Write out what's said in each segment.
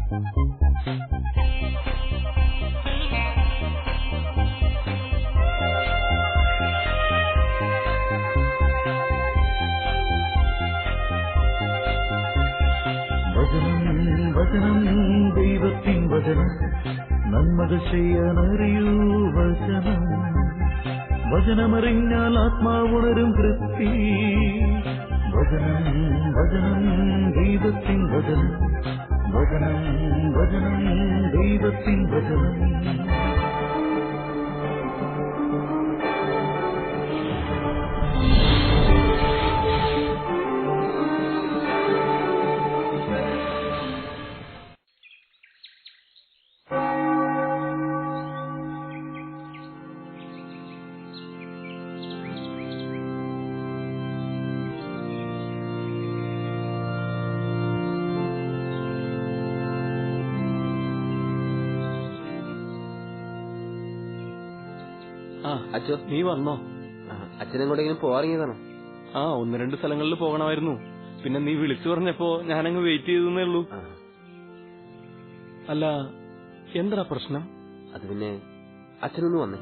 ദൈവത്തിൻ വചനം നന്മകൾ ചെയ്യാനറിയൂ വചനം. വചനമറിഞ്ഞാൽ ആത്മാവുണരും തൃപ്തി. വചനം വചനം ദൈവത്തിൻ വചനം. വചനം വചനം ദൈവത്തിൻ വചനം. അച്ഛോ, നീ വന്നോ? അച്ഛനെങ്ങോട്ടെങ്കിലും പോവാറിയതാണോ? 1-2 സ്ഥലങ്ങളിൽ പോകണമായിരുന്നു. പിന്നെ നീ വിളിച്ചു പറഞ്ഞപ്പോ ഞാനങ്ങ് വെയിറ്റ് ചെയ്തേ ഉള്ളൂ. അല്ല, എന്താ പ്രശ്നം? അത് പിന്നെ അച്ഛനൊന്ന് വന്നേ.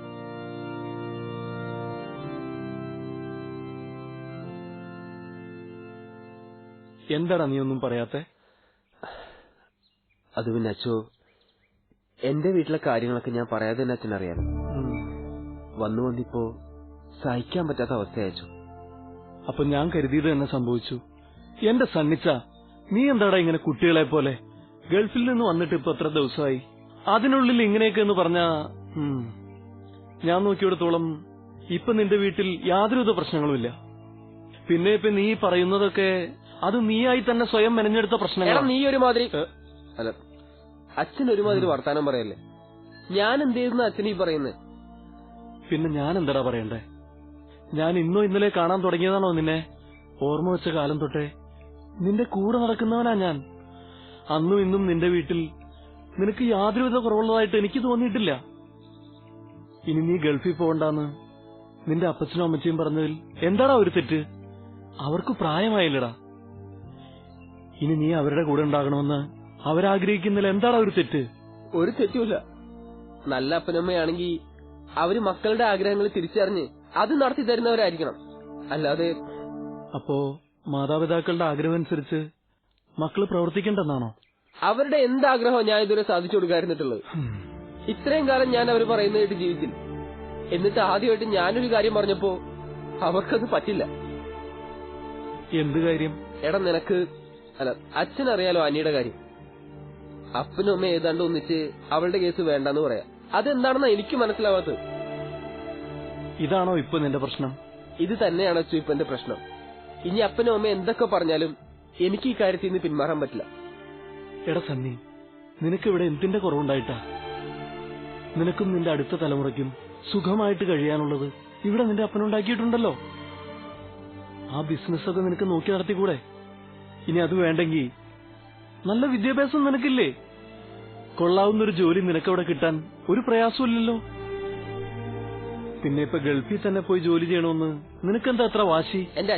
എന്താടാ നീ ഒന്നും പറയാത്തെ? അത് പിന്നെ അച്ഛോ, എന്റെ വീട്ടിലെ കാര്യങ്ങളൊക്കെ ഞാൻ പറയാതെ തന്നെ അച്ഛനറിയാലോ. വന്നിപ്പോ സഹിക്കാൻ പറ്റാത്ത അവസ്ഥയച്ചു. അപ്പൊ ഞാൻ കരുതിയത് തന്നെ സംഭവിച്ചു. എന്റെ സണ്ണിച്ച, നീ എന്താടാ ഇങ്ങനെ കുട്ടികളെ പോലെ? ഗൾഫിൽ നിന്ന് വന്നിട്ട് ഇപ്പൊ എത്ര ദിവസമായി? അതിനുള്ളിൽ ഇങ്ങനെയൊക്കെ എന്ന് പറഞ്ഞാ ഞാൻ നോക്കിയെടുത്തോളം ഇപ്പൊ നിന്റെ വീട്ടിൽ യാതൊരുവിധ പ്രശ്നങ്ങളുമില്ല. പിന്നെ ഇപ്പൊ നീ പറയുന്നതൊക്കെ അത് നീയായി തന്നെ സ്വയം മെനഞ്ഞെടുത്ത പ്രശ്നങ്ങൾ. നീ ഒരുമാതിരി അല്ല, അച്ഛൻ ഒരുമാതിരി വർത്താനം പറയല്ലേ. ഞാൻ എന്ത് ചെയ്യുന്ന അച്ഛനീ പറയുന്നത്? പിന്നെ ഞാൻ എന്താടാ പറയണ്ടേ? ഞാൻ ഇന്നോ ഇന്നലെ കാണാൻ തുടങ്ങിയതാണോ നിന്നെ? ഓർമ്മ വെച്ച കാലം തൊട്ടേ നിന്റെ കൂടെ നടക്കുന്നവനാ ഞാൻ. അന്നും ഇന്നും നിന്റെ വീട്ടിൽ നിനക്ക് യാതൊരുവിധ കുറവുള്ളതായിട്ട് എനിക്ക് തോന്നിയിട്ടില്ല. ഇനി നീ ഗൾഫിൽ പോകണ്ടെന്ന് നിന്റെ അപ്പച്ചനും അമ്മച്ചിയും പറഞ്ഞതിൽ എന്താടാ ഒരു തെറ്റ്? അവർക്ക് പ്രായമായില്ലടാ. ഇനി നീ അവരുടെ കൂടെ ഉണ്ടാകണമെന്ന് അവരാഗ്രഹിക്കുന്നതിൽ എന്താടാ ഒരു തെറ്റ്? ഒരു തെറ്റുമില്ല. നല്ല അപ്പനമ്മയാണെങ്കിൽ അവര് മക്കളുടെ ആഗ്രഹങ്ങൾ തിരിച്ചറിഞ്ഞ് അത് നടത്തി തരുന്നവരായിരിക്കണം. അല്ലാതെ അപ്പോ മാതാപിതാക്കളുടെ ആഗ്രഹം അനുസരിച്ച് മക്കള് പ്രവർത്തിക്കണ്ടെന്നാണോ? അവരുടെ എന്താഗ്രഹം ഞാൻ ഇതുവരെ സാധിച്ചു കൊടുക്കാതിരുന്നിട്ടുള്ളത്. ഇത്രയും കാലം ഞാൻ അവർ പറയുന്നതായിട്ട് ജീവിച്ചില്ല. എന്നിട്ട് ആദ്യമായിട്ട് ഞാനൊരു കാര്യം പറഞ്ഞപ്പോ അവർക്കത് പറ്റില്ല. എന്ത് കാര്യം? എടാ, നിനക്ക് അല്ല, അച്ഛനറിയാലോ അനിയുടെ കാര്യം. അപ്പനും അമ്മ ഏതാണ്ട് ഒന്നിച്ച് അവളുടെ കേസ് വേണ്ടെന്ന് പറയാം. അതെന്താണെന്നാ എനിക്ക് മനസ്സിലാവാത്തത്. ഇതാണോ ഇപ്പൊ നിന്റെ പ്രശ്നം? ഇത് തന്നെയാണ് അച്ഛൻ ഇപ്പൊ എന്റെ പ്രശ്നം. ഇനി അപ്പനും അമ്മ എന്തൊക്കെ പറഞ്ഞാലും എനിക്ക് ഈ കാര്യത്തിൽ നിന്ന് പിന്മാറാൻ പറ്റില്ല. എടാ സണ്ണി, നിനക്കിവിടെ എന്തിന്റെ കുറവുണ്ടായിട്ടാ? നിനക്കും നിന്റെ അടുത്ത തലമുറയ്ക്കും സുഖമായിട്ട് കഴിയാനുള്ളത് ഇവിടെ നിന്റെ അപ്പനുണ്ടാക്കിയിട്ടുണ്ടല്ലോ. ആ ബിസിനസ്സൊക്കെ നിനക്ക് നോക്കി നടത്തിക്കൂടെ? ഇനി അത് വേണ്ടെങ്കിൽ നല്ല വിദ്യാഭ്യാസം നിനക്കില്ലേ? കൊള്ളാവുന്നൊരു ജോലി നിനക്കവിടെ കിട്ടാൻ ഒരു പ്രയാസമില്ലല്ലോ. പിന്നെ ഇപ്പൊ ഗൾഫിൽ തന്നെ പോയി ജോലി ചെയ്യണമെന്ന് നിനക്കെന്താ അത്ര വാശി? എന്റെ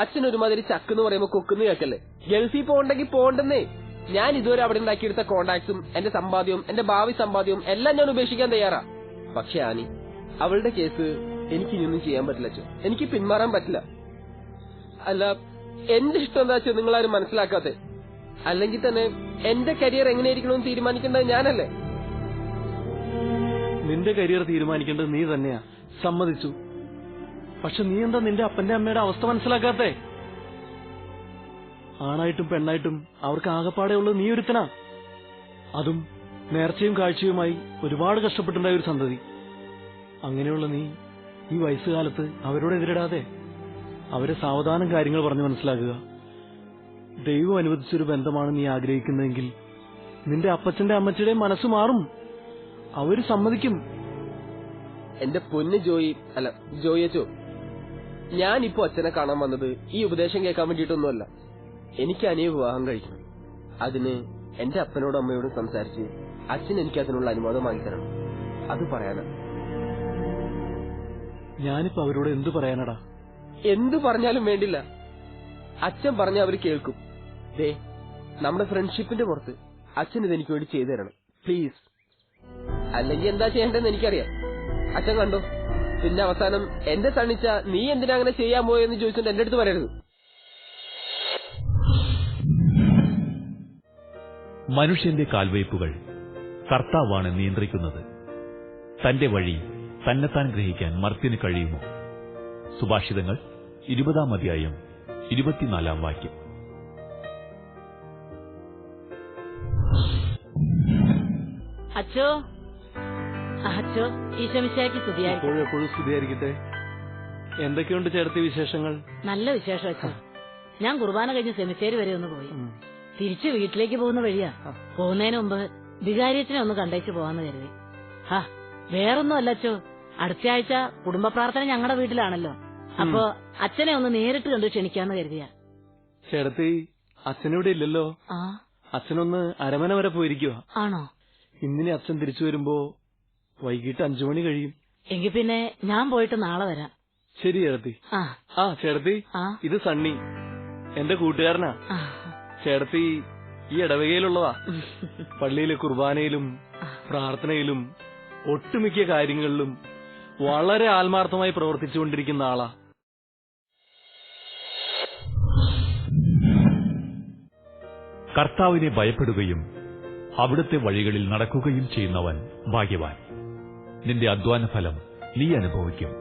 അച്ഛൻ ഒരുമാതിരി ചക്കെന്ന് പറയുമ്പോ കൊക്കുന്നു കേക്കല്ലേ. ഗൾഫിൽ പോകണ്ടെങ്കിൽ പോകണ്ടെന്നേ. ഞാൻ ഇതുവരെ അവിടെ ഉണ്ടാക്കിയെടുത്ത കോണ്ടാക്ട്സും എന്റെ സമ്പാദ്യവും എന്റെ ഭാവി സമ്പാദ്യവും എല്ലാം ഞാൻ ഉപേക്ഷിക്കാൻ തയ്യാറാ. പക്ഷെ ആനി, അവളുടെ കേസ് എനിക്ക് ഇനിയൊന്നും ചെയ്യാൻ പറ്റില്ല അച്ഛൻ. എനിക്ക് പിന്മാറാൻ പറ്റില്ല. അല്ല, എന്റെ ഇഷ്ടം എന്താ അച്ഛൻ നിങ്ങളാരും മനസ്സിലാക്കാത്തെ? അല്ലെങ്കിൽ തന്നെ എന്റെ കരിയർ എങ്ങനെയായിരിക്കണമെന്ന് തീരുമാനിക്കേണ്ടത് ഞാനല്ലേ? നിന്റെ കരിയർ തീരുമാനിക്കേണ്ടത് നീ തന്നെയാ, സമ്മതിച്ചു. പക്ഷെ നീ എന്താ നിന്റെ അപ്പന്റെ അമ്മയുടെ അവസ്ഥ മനസ്സിലാക്കാത്തെ? ആണായിട്ടും പെണ്ണായിട്ടും അവർക്ക് ആകെപ്പാടെ ഉള്ളത് നീ ഒരുത്തനാ. അതും നേർച്ചയും കാഴ്ചയുമായി ഒരുപാട് കഷ്ടപ്പെട്ടുണ്ടായ ഒരു സന്തതി. അങ്ങനെയുള്ള നീ ഈ വയസ്സുകാലത്ത് അവരോട് എതിരിടാതെ അവരെ സാവധാനം കാര്യങ്ങൾ പറഞ്ഞു മനസ്സിലാക്കുക. ദൈവം അനുവദിച്ചൊരു ബന്ധമാണ് നീ ആഗ്രഹിക്കുന്നതെങ്കിൽ നിന്റെ അപ്പച്ചന്റെ അമ്മച്ചിയുടെയും മനസ്സ് മാറും. അവര് സമ്മതിക്കും. എന്റെ പൊന്ന് ജോയിച്ചോ, ഞാനിപ്പോ അച്ഛനെ കാണാൻ വന്നത് ഈ ഉപദേശം കേൾക്കാൻ വേണ്ടിയിട്ടൊന്നുമല്ല. എനിക്ക് അനിയെ വിവാഹം കഴിക്കണം. അതിന് എന്റെ അപ്പനോടും അമ്മയോടും സംസാരിച്ച് അച്ഛൻ എനിക്ക് അതിനുള്ള അനുവാദം വാങ്ങിത്തരണം. അത് പറയാനാ. ഞാനിപ്പോ അവരോട് എന്തു പറയാനടാ? എന്തു പറഞ്ഞാലും വേണ്ടില്ല. അച്ഛൻ പറഞ്ഞ അവര് കേൾക്കും. ദേ, നമ്മുടെ ഫ്രണ്ട്ഷിപ്പിന്റെ പുറത്ത് അച്ഛൻ ഇതെനിക്ക് വേണ്ടി ചെയ്തു തരണം പ്ലീസ്. അല്ലെങ്കിൽ എന്താ ചെയ്യേണ്ടതെന്ന് എനിക്കറിയാം. അച്ഛൻ കണ്ടോ, പിന്നെ അവസാനം എന്റെ തണിച്ച നീ എന്തിനാ അങ്ങനെ ചെയ്യാൻ പോയെന്ന് ചോദിച്ചിട്ട് എന്റെ അടുത്ത് പറയരുത്. മനുഷ്യന്റെ കാൽവയ്പുകൾ കർത്താവാണ് നിയന്ത്രിക്കുന്നത്. തന്റെ വഴി തന്നെത്താൻ ഗ്രഹിക്കാൻ മർത്യന് കഴിയുമോ? സുഭാഷിതങ്ങൾ 20-ാം അധ്യായം 24-ാം വാക്യം. അച്ചോ അച്ചോ, ഈശോമിശിഹായ്ക്ക് സ്തുതിയായിരിക്കട്ടെ. എപ്പോഴും സ്തുതിയായിരിക്കട്ടെ. എന്തൊക്കെയുണ്ട് ചേർത്തി വിശേഷങ്ങൾ? നല്ല വിശേഷം അച്ചോ. ഞാൻ കുർബാന കഴിഞ്ഞ് സെമിത്തേരി വരെ ഒന്ന് പോയി. തിരിച്ചു വീട്ടിലേക്ക് പോകുന്ന വഴിയാ. പോകുന്നതിന് മുമ്പ് വികാരിയച്ഛനെ ഒന്ന് കണ്ടേച്ച് പോവാന്ന് കരുതി. വേറൊന്നും അല്ല അച്ചോ, അടുത്ത ആഴ്ച കുടുംബ പ്രാർത്ഥന ഞങ്ങളുടെ വീട്ടിലാണല്ലോ. അപ്പൊ അച്ഛനെ ഒന്ന് നേരിട്ട് കണ്ടു ക്ഷണിക്കാന്ന് കരുതിയാ. ചേർത്തി, അച്ഛനിവിടെ ഇല്ലല്ലോ. അച്ഛനൊന്ന് അരമന വരെ പോയിരിക്കുവാ. ആണോ? ഇന്നിനി അച്ഛൻ തിരിച്ചു വരുമ്പോ വൈകിട്ട് 5 മണി കഴിയും. എങ്കിൽ പിന്നെ ഞാൻ പോയിട്ട് നാളെ വരാം. ശരി ചേർത്തി. ചേർത്തി, ഇത് സണ്ണി, എന്റെ കൂട്ടുകാരനാ. ചേർത്തി ഈ ഇടവകയിലുള്ളതാ. പള്ളിയിലെ കുർബാനയിലും പ്രാർത്ഥനയിലും ഒട്ടുമിക്ക കാര്യങ്ങളിലും വളരെ ആത്മാർത്ഥമായി പ്രവർത്തിച്ചുകൊണ്ടിരിക്കുന്ന ആളാ. കർത്താവിനെ ഭയപ്പെടുകയും അവിടുത്തെ വഴികളിൽ നടക്കുകയും ചെയ്യുന്നവൻ ഭാഗ്യവാൻ. നിന്റെ അധ്വാന ഫലം നീ അനുഭവിക്കും.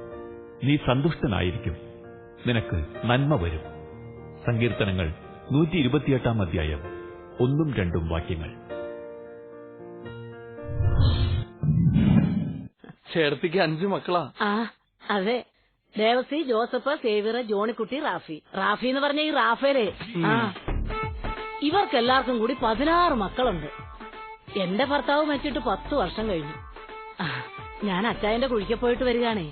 നീ സന്തുഷ്ടനായിരിക്കും. നിനക്ക് നന്മ വരും. സങ്കീർത്തനങ്ങൾ 128-ാം അധ്യായം 1-2 വാക്യങ്ങൾ. ചേർത്തിക്ക് 5 മക്കളാ. അതെ, ദേവസി, ജോസഫ്, സേവിയർ, ജോണിക്കുട്ടി, റാഫി. റാഫി എന്ന് പറഞ്ഞ ഈ റാഫേലേ, ഇവർക്കെല്ലാവർക്കും കൂടി 16 മക്കളുണ്ട്. എന്റെ ഭർത്താവ് മരിച്ചിട്ട് 10 വർഷം കഴിഞ്ഞു. ഞാൻ അച്ചായന്റെ കുഴിക്ക് പോയിട്ട് വരികയാണേ.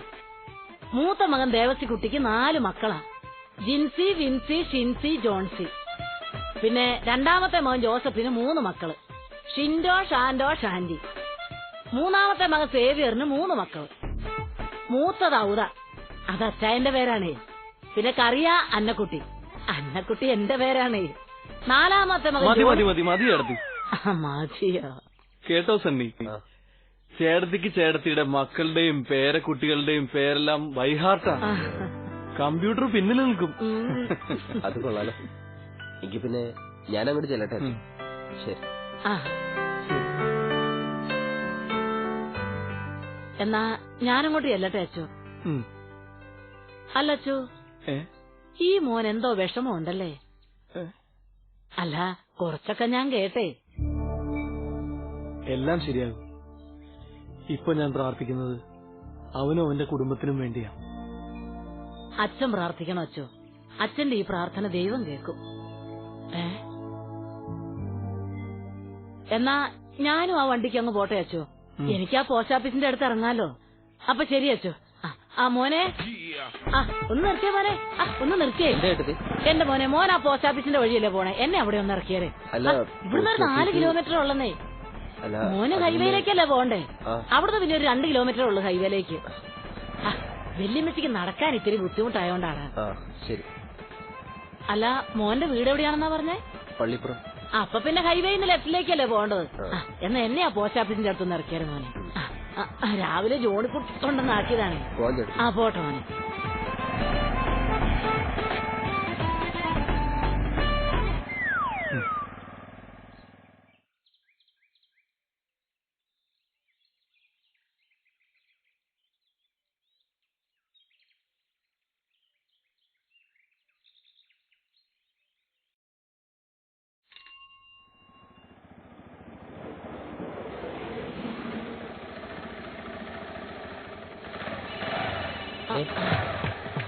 മൂത്ത മകൻ ദേവസി കുട്ടിക്ക് 4 മക്കളാ. ജിൻസി, വിൻസി, ഷിൻസി, ജോൺസി. പിന്നെ രണ്ടാമത്തെ മകൻ ജോസഫിന് 3 മക്കള്. ഷിൻഡോ, ഷാൻഡോ, ഷാൻഡി. മൂന്നാമത്തെ മകൻ സേവിയറിന് 3 മക്കള്. മൂത്തത് ഔദ, അത് അച്ചായന്റെ പേരാണേ. പിന്നെ കറിയ, അന്നക്കുട്ടി. അന്നക്കുട്ടി എന്റെ പേരാണേ. നാലാമത്തെ മകൻ മതിയോ കേട്ടോ സണ്ണി, ചേട്ടത്തിക്ക് ചേട്ടത്തിയുടെ മക്കളുടെയും പേരക്കുട്ടികളുടെയും പേരെല്ലാം ബൈഹാർട്ടാ. കമ്പ്യൂട്ടർ പിന്നിൽ നിൽക്കും. അത് കൊള്ളാലോ. എനിക്ക് പിന്നെ ഞാൻ അങ്ങോട്ട് ചെല്ലട്ടെ. ശരി. എന്നാ ഞാനങ്ങോട്ട് ചെല്ലട്ടെ അച്ചോ. അല്ല അച്ചോ, ഈ മോൻ എന്തോ വിഷമമുണ്ടല്ലേ? അല്ല, കുറച്ചൊക്കെ ഞാൻ കേട്ടേ. എല്ലാം ശരിയാകും. ഇപ്പൊ ഞാൻ പ്രാർത്ഥിക്കുന്നത് അവനും അവന്റെ കുടുംബത്തിനും വേണ്ടിയാ. അച്ഛൻ പ്രാർത്ഥിക്കണം അച്ചോ. അച്ഛന്റെ ഈ പ്രാർത്ഥന ദൈവം കേൾക്കും. എന്നാ ഞാനും ആ വണ്ടിക്ക് അങ്ങ് പോട്ടെ അച്ചോ. എനിക്ക് ആ പോസ്റ്റ് ഓഫീസിന്റെ അടുത്ത് ഇറങ്ങാലോ. അപ്പൊ ശരി അച്ചോ. മോനെ, ഒന്ന് നിർത്തിയേ മോനെ, ഒന്ന് നിർത്തിയേ. എന്റെ മോനെ, മോൻ ആ പോസ്റ്റ് ഓഫീസിന്റെ വഴിയല്ലേ പോണേ? എന്നെ അവിടെ ഒന്ന് ഇറക്കിയേ. ഇവിടുന്ന് 4 കിലോമീറ്റർ ഉള്ളന്നേ. മോന് ഹൈവേയിലേക്കല്ലേ പോണ്ടേ? അവിടുന്ന് പിന്നെ ഒരു 2 കിലോമീറ്റർ ഉള്ളു ഹൈവേയിലേക്ക്. വെല്ലുമ്മച്ചിക്ക് നടക്കാൻ ഇത്തിരി ബുദ്ധിമുട്ടായോണ്ടാണ്. അല്ല, മോന്റെ വീട് എവിടെയാണെന്നാ പറഞ്ഞേ? പള്ളിപ്പുറം. അപ്പൊ പിന്നെ ഹൈവേന്ന് ലെഫ്റ്റിലേക്കല്ലേ പോണ്ടത്? എന്നാ എന്നെ ആ പോസ്റ്റ് ഓഫീസിന്റെ അടുത്തൊന്ന് ഇറക്കിയത് മോനെ. രാവിലെ ജോണിക്കുട്ടി കൊണ്ടെന്ന് ആക്കിയതാണ്. പോട്ടെ മോനെ.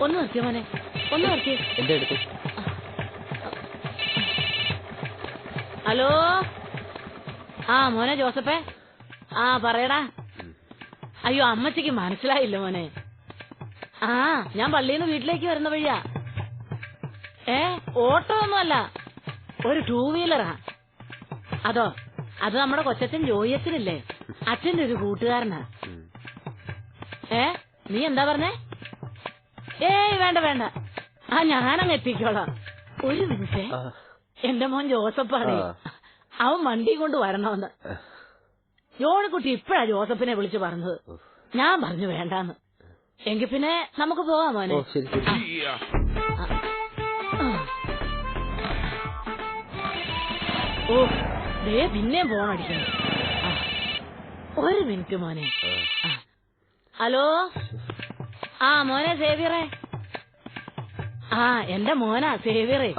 ഒന്ന് നിർത്തിയ മോനെ, ഒന്ന് നിർത്തിയ. എന്റെ അടുത്ത്. ഹലോ, മോനെ ജോസഫേ. പറയടാ. അയ്യോ, അമ്മച്ചിക്ക് മനസ്സിലായില്ല മോനെ. ഞാൻ പള്ളിയിൽ നിന്ന് വീട്ടിലേക്ക് വരുന്ന വഴിയാ. ഓട്ടോ ഒന്നുമല്ല, ഒരു 2 വീലറാ. അത് നമ്മുടെ കൊച്ചച്ഛൻ ജോയിയച്ഛനില്ലേ, അച്ഛന്റെ ഒരു കൂട്ടുകാരനാ. നീ എന്താ പറഞ്ഞേ? വേണ്ട വേണ്ട, ഞാനങ്ങ് എത്തിക്കോളാം. ഒരു മിനിറ്റ്, എന്റെ മോൻ ജോസഫാണേ. അവൻ വണ്ടി കൊണ്ട് വരണമെന്ന്. ജോണിക്കുട്ടി ഇപ്പഴാ ജോസഫിനെ വിളിച്ചു പറഞ്ഞത്. ഞാൻ പറഞ്ഞു വേണ്ടാന്ന്. എങ്കിൽ പിന്നെ നമുക്ക് പോവാം മോനെ. ഓ ദേ പിന്നെയും ഫോണടിക്കുന്നു. ഒരു മിനിറ്റ് മോനെ. ഹലോ. ആ മോനെ സേവിയറേ. ആ എന്റെ മോനാ സേവിയറേ.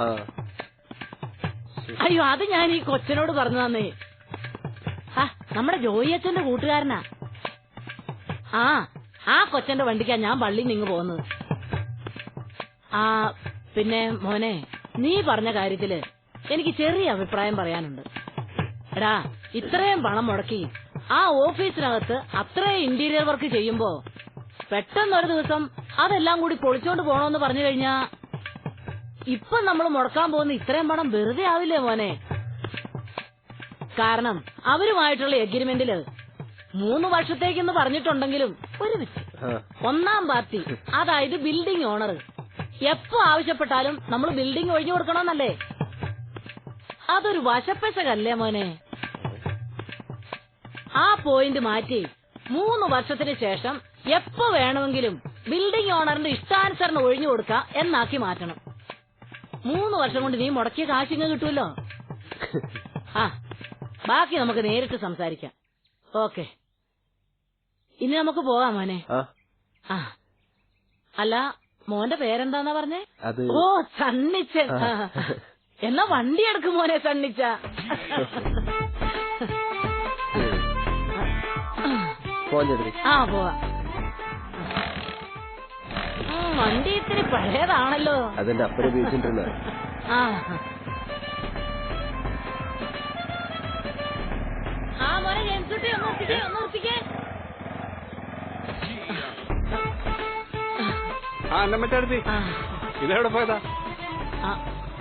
അയ്യോ അത് ഞാൻ ഈ കൊച്ചനോട് പറഞ്ഞു തന്നേ. നമ്മുടെ ജോയി അച്ഛന്റെ കൂട്ടുകാരനാ. ആ കൊച്ചന്റെ വണ്ടിക്കാ ഞാൻ പള്ളിയിൽ നിന്ന് പോകുന്നത്. പിന്നെ മോനെ നീ പറഞ്ഞ കാര്യത്തില് എനിക്ക് ചെറിയ അഭിപ്രായം പറയാനുണ്ട്. എടാ ഇത്രയും പണം മുടക്കി ആ ഓഫീസിനകത്ത് അത്രയും ഇന്റീരിയർ വർക്ക് ചെയ്യുമ്പോ പെട്ടെന്നൊരു ദിവസം അതെല്ലാം കൂടി പൊളിച്ചോണ്ട് പോണോന്ന് പറഞ്ഞു കഴിഞ്ഞാ ഇപ്പൊ നമ്മൾ മുടക്കാൻ പോകുന്ന ഇത്രയും പണം വെറുതെ ആവില്ലേ മോനെ? കാരണം അവരുമായിട്ടുള്ള എഗ്രിമെന്റില് 3 വർഷത്തേക്കെന്ന് പറഞ്ഞിട്ടുണ്ടെങ്കിലും ഒരു മിനിറ്റ്, ഒന്നാം പാർട്ടി അതായത് ബിൽഡിംഗ് ഓണർ എപ്പോ ആവശ്യപ്പെട്ടാലും നമ്മൾ ബിൽഡിംഗ് ഒഴിഞ്ഞു കൊടുക്കണമെന്നല്ലേ? അതൊരു വശപ്പശകല്ലേ മോനെ? ആ പോയിന്റ് മാറ്റി 3 വർഷത്തിന് ശേഷം എപ്പോ വേണമെങ്കിലും ബിൽഡിംഗ് ഓണറിന്റെ ഇഷ്ടാനുസരണം ഒഴിഞ്ഞു കൊടുക്കാം എന്നാക്കി മാറ്റണം. 3 വർഷം കൊണ്ട് നീ മുടക്കിയ കാശിങ്ങ് കിട്ടുമല്ലോ. ബാക്കി നമുക്ക് നേരിട്ട് സംസാരിക്കാം. ഓക്കെ, ഇനി നമുക്ക് പോവാം മോനെ. അല്ല മോന്റെ പേരെന്താന്നാ പറഞ്ഞേ? ഓ സണ്ണിച്ചൻ. എന്നാ വണ്ടി എടുക്കും മോനെ സണ്ണിച്ച. പോവാ. വണ്ടി ഇത്തിരി പഴയതാണല്ലോ. അതിന്റെ അപ്പുറം ഉപയോഗിച്ചിട്ടുണ്ട്. മോനെ ജെയിംസുട്ടി ഒന്ന് നിർത്തിക്കേ. മറ്റടുത്ത് ഇതെവിടെ പോയതാ?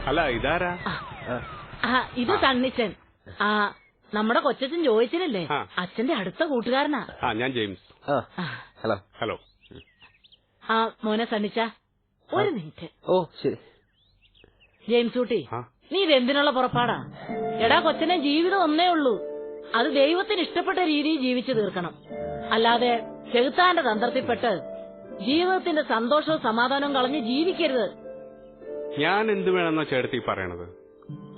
അല്ല ഇതാരാ? ഇത് സണ്ണിച്ചൻ. നമ്മുടെ കൊച്ചച്ഛൻ ജോയിച്ചനല്ലേ, അച്ഛന്റെ അടുത്ത കൂട്ടുകാരനാ. ഞാൻ ജെയിംസ്. ഹലോ. ഹലോ. മോനെ സണ്ണിച്ച ഒരു മിനിറ്റ്. ഓ ശരി. ജെയിംസ് കുട്ടി, നീ ഇതെന്തിനുള്ള പുറപ്പാടാ? എടാ കൊച്ചനെ ജീവിതം ഒന്നേ ഉള്ളൂ. അത് ദൈവത്തിന് ഇഷ്ടപ്പെട്ട രീതിയിൽ ജീവിച്ചു തീർക്കണം. അല്ലാതെ ചെകുത്താന്റെ തന്ത്രത്തിൽപ്പെട്ട് ജീവിതത്തിന്റെ സന്തോഷവും സമാധാനവും കളഞ്ഞ് ജീവിക്കരുത്. ഞാൻ എന്ത് വേണമെന്നാ ചേട്ടത്തി പറയണത്?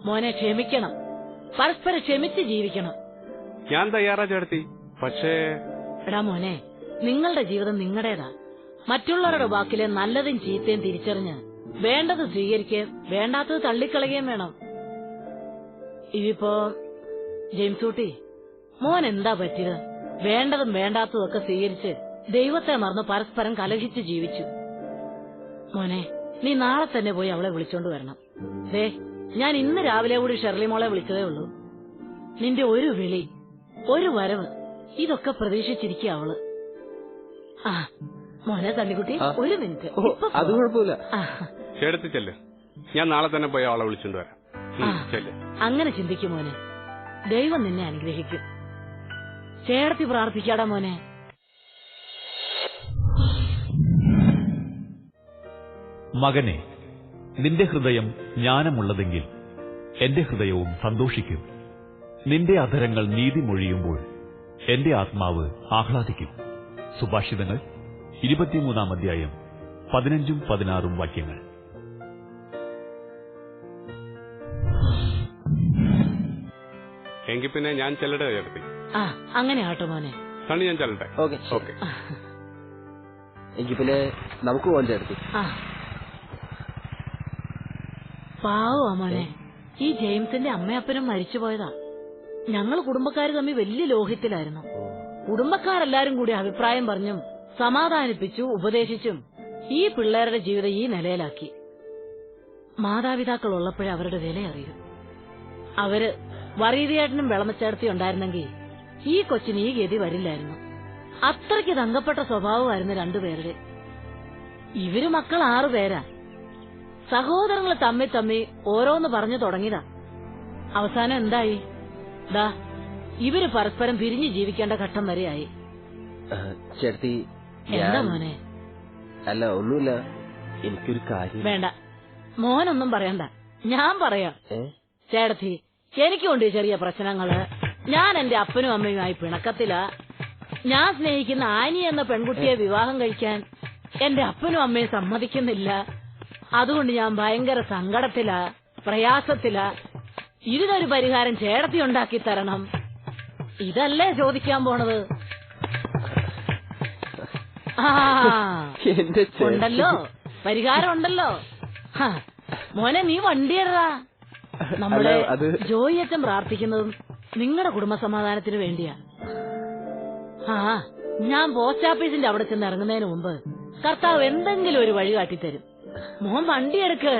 മോനെ ക്ഷമിക്കണം, പരസ്പരം ക്ഷമിച്ച് ജീവിക്കണം. ഞാൻ തയ്യാറാ ചേട്ടത്തി. പക്ഷേ എടാ മോനെ, നിങ്ങളുടെ ജീവിതം നിങ്ങളുടേതാ. മറ്റുള്ളവരുടെ വാക്കിലെ നല്ലതും ചീത്തയും തിരിച്ചറിഞ്ഞ് വേണ്ടത് സ്വീകരിക്കുകയും വേണ്ടാത്തത് തള്ളിക്കളയുകയും വേണം. ഇതിപ്പോ ജെയിംസ് കുട്ടി, മോൻ എന്താ പറ്റിയത്? വേണ്ടതും വേണ്ടാത്തതും ഒക്കെ സ്വീകരിച്ച് ദൈവത്തെ മറന്ന് പരസ്പരം കലഹിച്ച് ജീവിച്ചു. മോനെ നീ നാളെ തന്നെ പോയി അവളെ വിളിച്ചോണ്ട് വരണം. ദേ ഞാൻ ഇന്ന് രാവിലെ കൂടി ഷെർലി മോളെ വിളിച്ചതേ ഉള്ളൂ. നിന്റെ ഒരു വിളി, ഒരു വരവ്, ഇതൊക്കെ പ്രതീക്ഷിച്ചിരിക്കുക അവള്. മോനെ തള്ളിക്കുട്ടി ഒരു മിനിറ്റ്. അത് കുഴപ്പമില്ല. ചേട്ടത്തി ചെല്ല്, ഞാൻ നാളെ തന്നെ പോയി അവളെ വിളിച്ചോണ്ട് വരാം. അങ്ങനെ ചിന്തിക്കും മോനെ, ദൈവം നിന്നെ അനുഗ്രഹിക്കും. ചേർത്തി പ്രാർത്ഥിക്കാടാ മോനെ. മകനെ, നിന്റെ ഹൃദയം ജ്ഞാനമുള്ളതെങ്കിൽ എന്റെ ഹൃദയവും സന്തോഷിക്കും. നിന്റെ അധരങ്ങൾ നീതി മൊഴിയുമ്പോൾ എന്റെ ആത്മാവ് ആഹ്ലാദിക്കും. സുഭാഷിതങ്ങൾ 23-ാം അധ്യായം 15-16 വാക്യങ്ങൾ. എങ്കിൽ പിന്നെ ഞാൻ ചെല്ലട്ടെ ചേട്ടത്തി? അങ്ങനെ ആട്ടോ മോനെ. സണ്ണി ഞാൻ ചെല്ലട്ടെ? ഓക്കെ. എങ്കിൽ പിന്നെ നമുക്ക് പോകാൻ ചേർത്തി. പാവോ മോനെ, ഈ ജെയിംസിന്റെ അമ്മയപ്പനും മരിച്ചുപോയതാ. ഞങ്ങൾ കുടുംബക്കാര് തമ്മിൽ വലിയ ലോഹിത്തിലായിരുന്നു. കുടുംബക്കാരെല്ലാരും കൂടി അഭിപ്രായം പറഞ്ഞും സമാധാനിപ്പിച്ചു ഉപദേശിച്ചും ഈ പിള്ളേരുടെ ജീവിതം ഈ നിലയിലാക്കി. മാതാപിതാക്കൾ ഉള്ളപ്പോഴേ അവരുടെ വില അറിയൂ. അവര് വറീതിയേട്ടനും വിളമച്ചേർത്തി ഉണ്ടായിരുന്നെങ്കിൽ ഈ കൊച്ചിന് ഈ ഗതി വരില്ലായിരുന്നു. അത്രയ്ക്ക് തങ്കപ്പെട്ട സ്വഭാവമായിരുന്നു രണ്ടുപേരുടെ. ഇവര് മക്കൾ 6 പേരാ. സഹോദരങ്ങൾ തമ്മി ഓരോന്ന് പറഞ്ഞു തുടങ്ങിയതാ. അവസാനം എന്തായി? ദാ ഇവര് പരസ്പരം പിരിഞ്ഞു ജീവിക്കേണ്ട ഘട്ടം വരെയായി. ചേട്ടത്തി. എന്താ മോനെ? അല്ല ഒന്നുമില്ല, എനിക്കൊരു കാര്യം. വേണ്ട മോനൊന്നും പറയണ്ട, ഞാൻ പറയാം. ചേട്ടത്തി, എനിക്കുണ്ട് ചെറിയ പ്രശ്നങ്ങള്. ഞാൻ എന്റെ അപ്പനും അമ്മയുമായി പിണക്കത്തിലാ. ഞാൻ സ്നേഹിക്കുന്ന ആനി എന്ന പെൺകുട്ടിയെ വിവാഹം കഴിക്കാൻ എന്റെ അപ്പനും അമ്മയും സമ്മതിക്കുന്നില്ല. അതുകൊണ്ട് ഞാൻ ഭയങ്കര സങ്കടത്തിലാ, പ്രയാസത്തിലാ. ഇതിനൊരു പരിഹാരം ചേട്ടത്തി ഉണ്ടാക്കി തരണം. ഇതല്ലേ ചോദിക്കാൻ പോണത്? ഉണ്ടല്ലോ, പരിഹാരം ഉണ്ടല്ലോ. മോനെ, നീ വണ്ടിയിടാ. നമ്മുടെ ജോയി അച്ഛൻ പ്രാർത്ഥിക്കുന്നതും നിങ്ങളുടെ കുടുംബ സമാധാനത്തിന് വേണ്ടിയാ. ഞാൻ പോസ്റ്റ് ഓഫീസിന്റെ അവിടെ ചെന്ന് ഇറങ്ങുന്നതിന് മുമ്പ് കർത്താവ് എന്തെങ്കിലും ഒരു വഴി കാട്ടിത്തരും. മോൻ വണ്ടിയെടുക്ക്.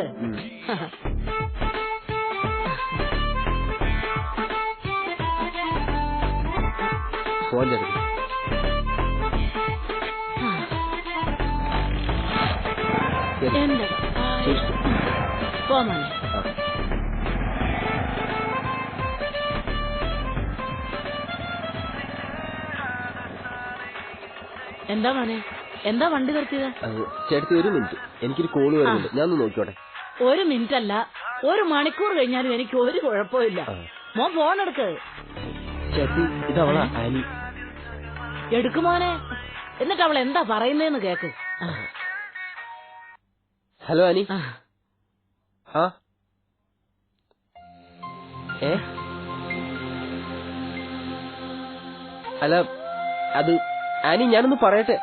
പോമോനെ. എന്താ മോനെ, എന്താ വണ്ടി നിർത്തിയത്? ചേട്ടത്തി ഒരു മിനിറ്റ്, എനിക്കൊരു കോള് വരുന്നുണ്ട്, ഞാൻ ഒന്ന് നോക്കിക്കോട്ടെ. ഒരു മിനിറ്റ് അല്ല, 1 മണിക്കൂർ കഴിഞ്ഞാലും എനിക്ക് ഒരു കുഴപ്പമില്ല. മോൻ ഫോൺ എടുക്ക്. ചേട്ടത്തി, ഇതവളാ ആനി. എടുക്കുമോനെ, എന്നിട്ട് അവൾ എന്താ പറയുന്നതെന്ന് കേക്ക്. Hello Annie. അല്ല, അത് ആനി, ഞാനൊന്ന് പറയട്ടെ.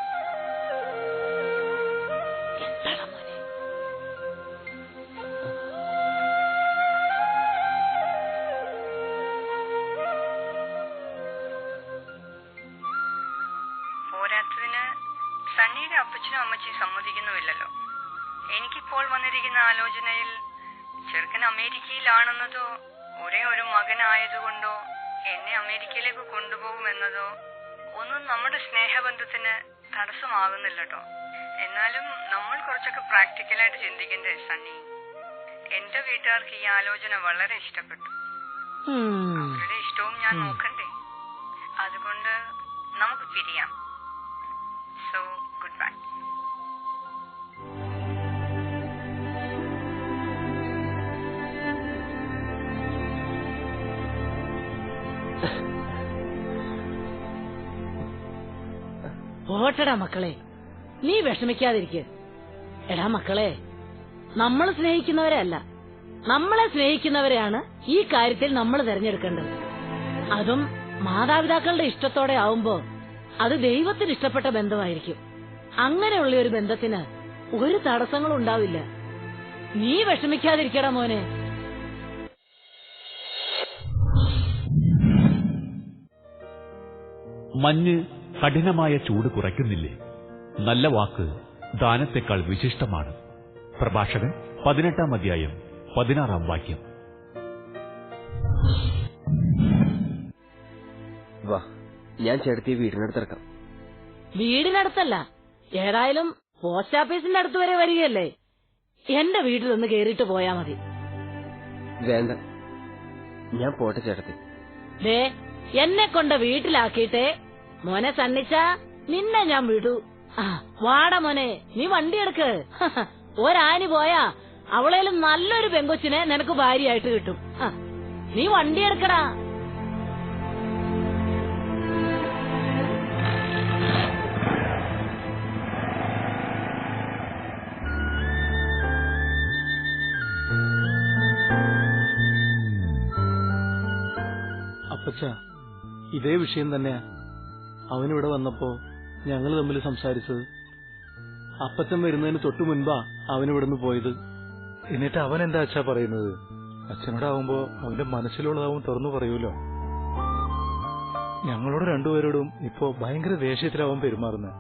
പോരാത്തതിന് സണ്ണിയുടെ അപ്പച്ചനും അമ്മച്ചിയും സമ്മതിക്കുന്നുമില്ലല്ലോ. എനിക്കിപ്പോൾ വന്നിരിക്കുന്ന ആലോചനയിൽ ചെറുക്കൻ അമേരിക്കയിലാണെന്നതോ ഒരേ ഒരു മകനായതുകൊണ്ടോ എന്നെ അമേരിക്കയിലേക്ക് കൊണ്ടുപോകുമെന്നതോ ഒന്നും നമ്മുടെ സ്നേഹബന്ധത്തിന് തടസ്സമാകുന്നില്ലട്ടോ. എന്നാലും നമ്മൾ കുറച്ചൊക്കെ പ്രാക്ടിക്കലായിട്ട് ചിന്തിക്കണ്ടേ സണ്ണി? എന്റെ വീട്ടുകാർക്ക് ഈ ആലോചന വളരെ ഇഷ്ടപ്പെട്ടു. അവരുടെ ഇഷ്ടവും ഞാൻ നോക്കണ്ടേ? അതുകൊണ്ട് നമുക്ക് പിരിയാം. So good bye. പോട്ടടാ മക്കളെ, നീ വിഷമിക്കാതിരിക്ക. എടാ മക്കളെ, നമ്മൾ സ്നേഹിക്കുന്നവരെ അല്ല, നമ്മളെ സ്നേഹിക്കുന്നവരെയാണ് ഈ കാര്യത്തിൽ നമ്മൾ തിരഞ്ഞെടുക്കേണ്ടത്. അതും മാതാപിതാക്കളുടെ ഇഷ്ടത്തോടെ ആവുമ്പോ അത് ദൈവത്തിന് ഇഷ്ടപ്പെട്ട ബന്ധമായിരിക്കും. അങ്ങനെയുള്ള ഒരു ബന്ധത്തിന് ഒരു തടസ്സങ്ങളും ഉണ്ടാവില്ല. നീ വിഷമിക്കാതിരിക്കടാ മോനെ. മഞ്ഞ് കഠിനമായ ചൂട് കുറയ്ക്കുന്നില്ലേ? നല്ല വാക്ക് ദാനത്തെക്കാൾ വിശിഷ്ടമാണ്. പ്രഭാഷകൻ 18-ാം അധ്യായം 16-ാം വാക്യം. വാ, ഞാൻ ചേട്ടത്തിയെ വീടിനടുത്തിറക്കാം. വീടിനടുത്തല്ല, ഏതായാലും പോസ്റ്റ് ഓഫീസിന്റെ അടുത്ത് വരെ വരികയല്ലേ. എന്റെ വീട്ടിലൊന്ന് കേറിയിട്ട് പോയാ മതി. വേണ്ട, ഞാൻ പോട്ടെ ചേട്ടത്തി. ദേ, എന്നെ കൊണ്ട് വീട്ടിലാക്കിയിട്ടേ മോനെ സണ്ണിച്ച നിന്നെ ഞാൻ വിടൂ. വാട മോനെ, നീ വണ്ടി എടുക്ക്. ഒരാനി പോയാ അവളേലും നല്ലൊരു പെങ്കൊച്ചിനെ നിനക്ക് ഭാര്യയായിട്ട് കിട്ടും. നീ വണ്ടി എടുക്കടാ. അപ്പച്ച, ഇതേ വിഷയം തന്നെയാ അവനിവിടെ വന്നപ്പോ ഞങ്ങൾ തമ്മിൽ സംസാരിച്ചത്. അപ്പച്ചൻ വരുന്നതിന് തൊട്ടു മുൻപാ അവനിവിടുന്ന് പോയത്. എന്നിട്ട് അവൻ എന്താ അച്ഛാ പറയുന്നത്? അച്ഛനോടാവുമ്പോ അവന്റെ മനസ്സിലുള്ളതാവും തുറന്നു പറയൂലോ. ഞങ്ങളോട് രണ്ടുപേരോടും ഇപ്പോ ഭയങ്കര ദേഷ്യത്തിലാവും പെരുമാറുന്നത്.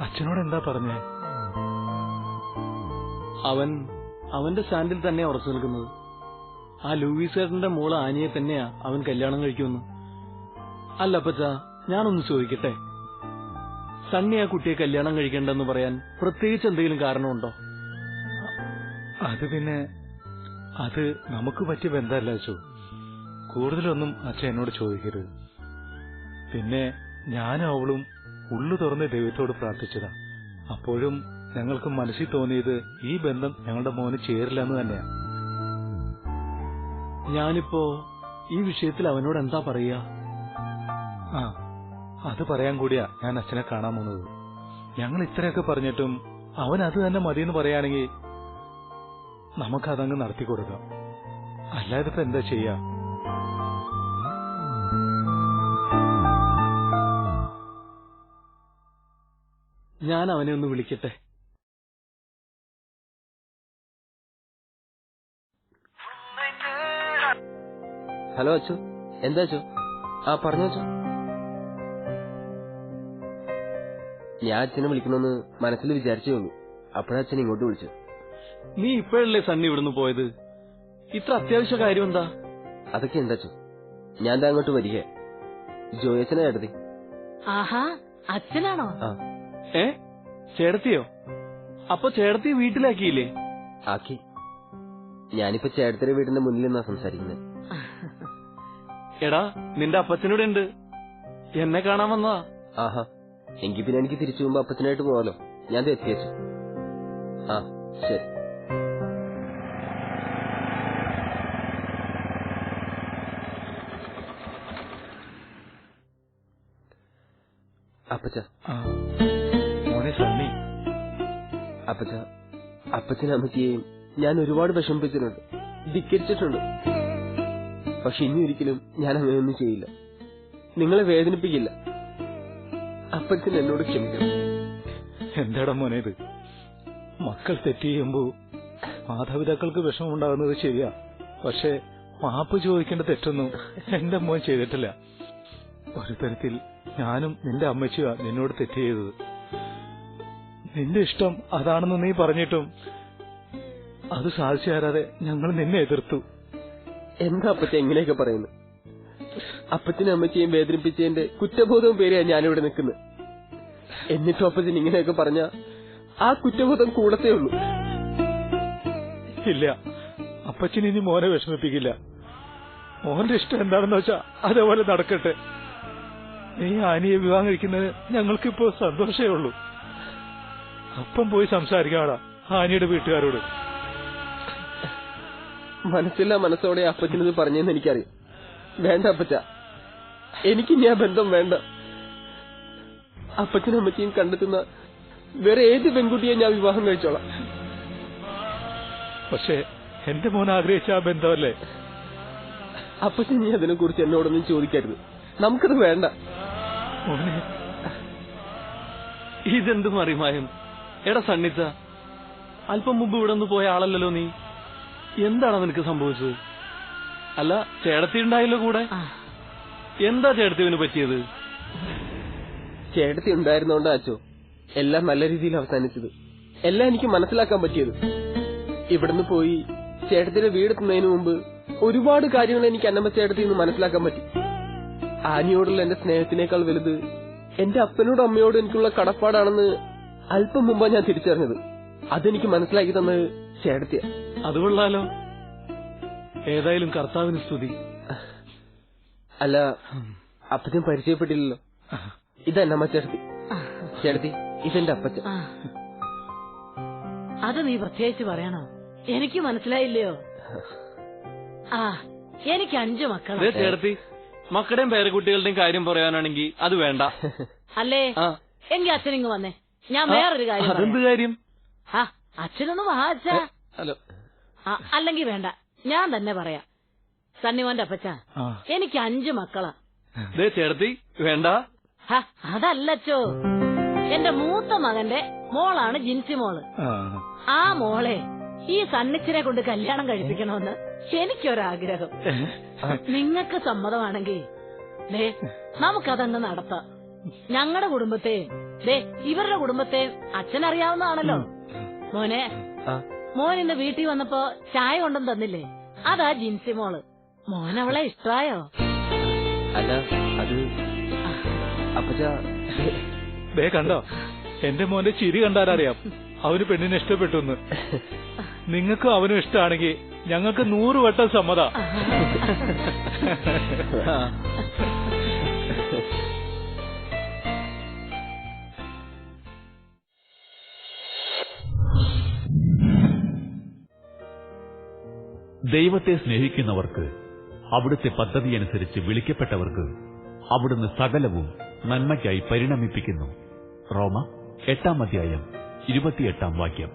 അച്ഛനോട് എന്താ പറഞ്ഞേ? അവന്റെ സ്റ്റാൻഡിൽ തന്നെ ഉറച്ചു നിൽക്കുന്നത്. ആ ലൂയിസേട്ടന്റെ മോള് ആനിയെ തന്നെയാ അവൻ കല്യാണം കഴിക്കുമെന്ന്. അല്ല അപ്പച്ച, ഞാനൊന്ന് ചോദിക്കട്ടെ, സണ്ണി ആ കുട്ടിയെ കല്യാണം കഴിക്കേണ്ടെന്ന് പറയാൻ പ്രത്യേകിച്ച് എന്തെങ്കിലും കാരണമുണ്ടോ? അത് പിന്നെ അത് നമുക്ക് പറ്റിയ ബന്ധമല്ല അച്ഛോ. കൂടുതലൊന്നും അച്ഛൻ എന്നോട് ചോദിക്കരുത്. പിന്നെ ഞാനും അവളും ഉള്ളു തുറന്ന് ദൈവത്തോട് പ്രാർത്ഥിച്ചതാ. അപ്പോഴും ഞങ്ങൾക്ക് മനസ്സിൽ തോന്നിയത് ഈ ബന്ധം ഞങ്ങളുടെ മോന് ചേരില്ല എന്ന് തന്നെയാ. ഞാനിപ്പോ ഈ വിഷയത്തിൽ അവനോട് എന്താ പറയാ? ആ, അത് പറയാൻ കൂടിയാ ഞാൻ അച്ഛനെ കാണാൻ പോണത്. ഞങ്ങൾ ഇത്രയൊക്കെ പറഞ്ഞിട്ടും അവൻ അത് തന്നെ മതിയെന്ന് പറയുകയാണെങ്കിൽ നമുക്കതങ്ങ് നടത്തി കൊടുക്കാം. അല്ലാതെ ഇപ്പൊ എന്താ ചെയ്യാ? ഞാൻ അവനെ ഒന്ന് വിളിക്കട്ടെ. ഹലോ അച്ചു, എന്താ അച്ചു? ആ പറഞ്ഞോ അച്ചു. ഞാൻ അച്ഛനെ വിളിക്കണമെന്ന് മനസ്സിൽ വിചാരിച്ചേ ഉള്ളൂ. അപ്പോഴച്ഛൻ ഇങ്ങോട്ട് വിളിച്ചു. നീ ഇപ്പോഴല്ലേ സണ്ണി ഇവിടുന്ന് പോയത്? ഇത്ര അത്യാവശ്യ കാര്യം എന്താ? അതൊക്കെ എന്താ അച്ചു, ഞാൻ ദാ അങ്ങോട്ട് വരിക. ജോയച്ചനെ ചേട്ടത്തി. ആഹാ, അച്ഛനാണോ? ആ ചേട്ടത്തിയോ? അപ്പൊ ചേട്ടത്തി വീട്ടിലാക്കിയില്ലേ? ആക്കി. ഞാനിപ്പോ ചേട്ടത്തിന്റെ വീടിന്റെ മുന്നിൽ നിന്നാ സംസാരിക്കുന്നത്. എടാ, നിന്റെ അപ്പച്ചനൂടെ ഉണ്ട്. എന്നെ കാണാൻ വന്നതാ. ആഹാ, എങ്കി പിന്നെ എനിക്ക് തിരിച്ചു പോകുമ്പോ അപ്പച്ചനായിട്ട് പോവാലോ. ഞാൻ എത്തിയച്ചു. ആ ശരി. അപ്പച്ച. മോനെ സണ്ണി. അപ്പച്ച, അപ്പച്ചനും അമ്മച്ചിയെയും ഞാൻ ഒരുപാട് വിഷമിപ്പിച്ചിട്ടുണ്ട്, ധിക്കരിച്ചിട്ടുണ്ട്. പക്ഷെ ഇനി ഒരിക്കലും ഞാൻ അങ്ങനെയൊന്നും ചെയ്യില്ല, നിങ്ങളെ വേദനിപ്പിക്കില്ല. അപ്പച്ചൻ എന്നോട് ക്ഷമിക്കണം. എന്താടാ മോനെ ഇത്? മക്കൾ തെറ്റ് ചെയ്യുമ്പോ മാതാപിതാക്കൾക്ക് വിഷമമുണ്ടാകുന്നത് ശരിയാ. പക്ഷെ മാപ്പ് ചോദിക്കേണ്ട തെറ്റൊന്നും എന്റെ മോൻ ചെയ്തിട്ടില്ല. ഒരു തരത്തിൽ ഞാനും നിന്റെ അമ്മച്ചിയാ നിന്നോട് തെറ്റ് ചെയ്തത്. നിന്റെ ഇഷ്ടം അതാണെന്ന് നീ പറഞ്ഞിട്ടും അത് സാധിച്ചു തരാതെ ഞങ്ങൾ നിന്നെ എതിർത്തു. എന്താ അപ്പച്ച എങ്ങനെയൊക്കെ പറയുന്നു? അപ്പച്ചനും അമ്മച്ചിയും വേദനിപ്പിച്ചതിന്റെ കുറ്റബോധവും പേരെയാണ് ഞാനിവിടെ നിൽക്കുന്നത്. എന്നിട്ടും അപ്പച്ചൻ ഇങ്ങനെയൊക്കെ പറഞ്ഞ ആ കുറ്റബോധം കൂടത്തേ ഉള്ളൂ. ഇല്ല, അപ്പച്ചൻ ഇനി മോനെ വിഷമിപ്പിക്കില്ല. മോന്റെ ഇഷ്ടം എന്താണെന്ന് വെച്ചാ അതേപോലെ നടക്കട്ടെ. നീ ആനിയെ വിവാഹം കഴിക്കുന്നത് ഞങ്ങൾക്കിപ്പോ സന്തോഷമേ ഉള്ളൂ. അപ്പം പോയി സംസാരിക്കാടാ ആനിയുടെ വീട്ടുകാരോട്. മനസ്സില്ലാ മനസ്സോടെ അപ്പച്ചനത് പറഞ്ഞെന്ന് എനിക്കറിയാം. വേണ്ട അപ്പച്ച, എനിക്കിനി ആ ബന്ധം വേണ്ട. അപ്പച്ചനും അമ്മച്ചിയും കണ്ടെത്തുന്ന വേറെ ഏത് പെൺകുട്ടിയെ ഞാൻ വിവാഹം കഴിച്ചോളാം. പക്ഷെ എന്റെ മോൻ ആഗ്രഹിച്ച ആ ബന്ധമല്ലേ? അപ്പച്ചൻ നീ അതിനെ കുറിച്ച് എന്നോടൊന്നും ചോദിക്കരുത്. നമുക്കത് വേണ്ട. മോനെ, ഇതെന്ത് മറിമായം? എടാ സണ്ണിച്ച, അല്പം മുമ്പ് ഇവിടെ നിന്ന് പോയ ആളല്ലല്ലോ നീ. എന്താണ് നിനക്ക് സംഭവിച്ചത്? അല്ല, ചേട്ടത്തി ഉണ്ടായല്ലോ കൂടെ. എന്താ ചേട്ടത്തിവിന് പറ്റിയത്? ചേട്ടത്തി ഉണ്ടായിരുന്നോണ്ടാ അച്ചോ എല്ലാം നല്ല രീതിയിൽ അവസാനിച്ചത്. എല്ലാം എനിക്ക് മനസ്സിലാക്കാൻ പറ്റിയത്. ഇവിടുന്ന് പോയി ചേട്ടത്തിന്റെ വീടെത്തുന്നതിന് മുമ്പ് ഒരുപാട് കാര്യങ്ങൾ എനിക്ക് അന്നമ്മ ചേട്ടത്തിൽ നിന്ന് മനസ്സിലാക്കാൻ പറ്റി. ആനിയോടുള്ള എന്റെ സ്നേഹത്തിനേക്കാൾ വലുത് എന്റെ അപ്പനോടും അമ്മയോടും എനിക്കുള്ള കടപ്പാടാണെന്ന് അല്പം മുമ്പാ ഞാൻ തിരിച്ചറിഞ്ഞത്. അതെനിക്ക് മനസ്സിലാക്കി തന്നത് ചേട്ടത്തിയ. അത് കൊള്ളാലോ. ഏതായാലും കർത്താവിന് സ്തുതി. അല്ല, അപ്പച്ചൻ പരിചയപ്പെട്ടില്ലല്ലോ. ഇതെന്നമ്മ ചേട്ടത്തി. ചേട്ടത്തി, ഇതെന്റെ അപ്പച്ചൻ. അത് നീ പ്രത്യേകിച്ച് പറയണോ? എനിക്ക് മനസ്സിലായില്ലയോ? ആ, എനിക്ക് 5 മക്കളാ. ചേട്ടത്തി, മക്കളുടെയും പേരക്കുട്ടികളുടെയും കാര്യം പറയാനാണെങ്കിൽ അത് വേണ്ട. അല്ലേ? എങ്കി അച്ഛനിങ്ങ് വന്നേ, ഞാൻ വേറൊരു കാര്യം. അതെന്ത് കാര്യം? അച്ഛനൊന്ന് വാ അച്ഛ. അല്ലെങ്കിൽ വേണ്ട, ഞാൻ തന്നെ പറയാം. സണ്ണിമോന്റെ അപ്പച്ച, എനിക്ക് 5 മക്കളാ. ചേട്ടത്തി വേണ്ട. അതല്ലച്ചോ, എന്റെ മൂത്ത മകന്റെ മോളാണ് ജിൻസി മോള്. ആ മോളെ ഈ സണ്ണിച്ചിനെ കൊണ്ട് കല്യാണം കഴിപ്പിക്കണമെന്ന് എനിക്കൊരാഗ്രഹം. നിങ്ങൾക്ക് സമ്മതമാണെങ്കിൽ നമുക്കതങ്ങ് നടത്താം. ഞങ്ങളുടെ കുടുംബത്തെയും ഇവരുടെ കുടുംബത്തെയും അച്ഛനറിയാവുന്നതാണല്ലോ. മോനെ, മോൻ ഇന്ന് വീട്ടിൽ വന്നപ്പോ ചായ കൊണ്ടും തന്നില്ലേ? അതാ ജിൻസി മോള്. മോനവളെ ഇഷ്ടായോ? അല്ല, അത് ദേ കണ്ടോ, എന്റെ മോന്റെ ചിരി കണ്ടാലറിയാം അവന് പെണ്ണിനെ ഇഷ്ടപ്പെട്ടു. നിങ്ങൾക്കും അവനും ഇഷ്ടമാണെങ്കിൽ ഞങ്ങൾക്ക് 100 വട്ടം സമ്മത. ദൈവത്തെ സ്നേഹിക്കുന്നവർക്ക്, അവിടുത്തെ പദ്ധതിയനുസരിച്ച് വിളിക്കപ്പെട്ടവർക്ക് അവിടുന്ന് സകലവും നന്മയ്ക്കായി പരിണമിപ്പിക്കുന്നു. റോമ 8:28.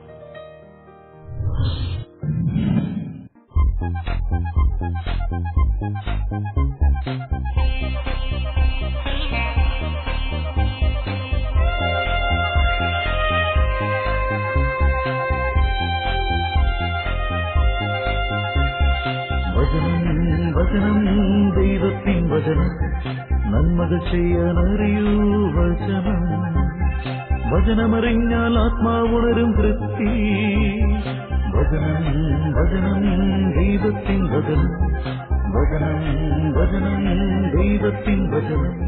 വചനം ദൈവത്തിൻ വചനം, നന്മകൾ ചെയ്യാനറിയൂ വചനം. വചനമറിഞ്ഞാൽ ആത്മാവുണരും തൃപ്തി. വചനം ദൈവത്തിൻ വചനം, വചനം ദൈവത്തിൻ വചനം.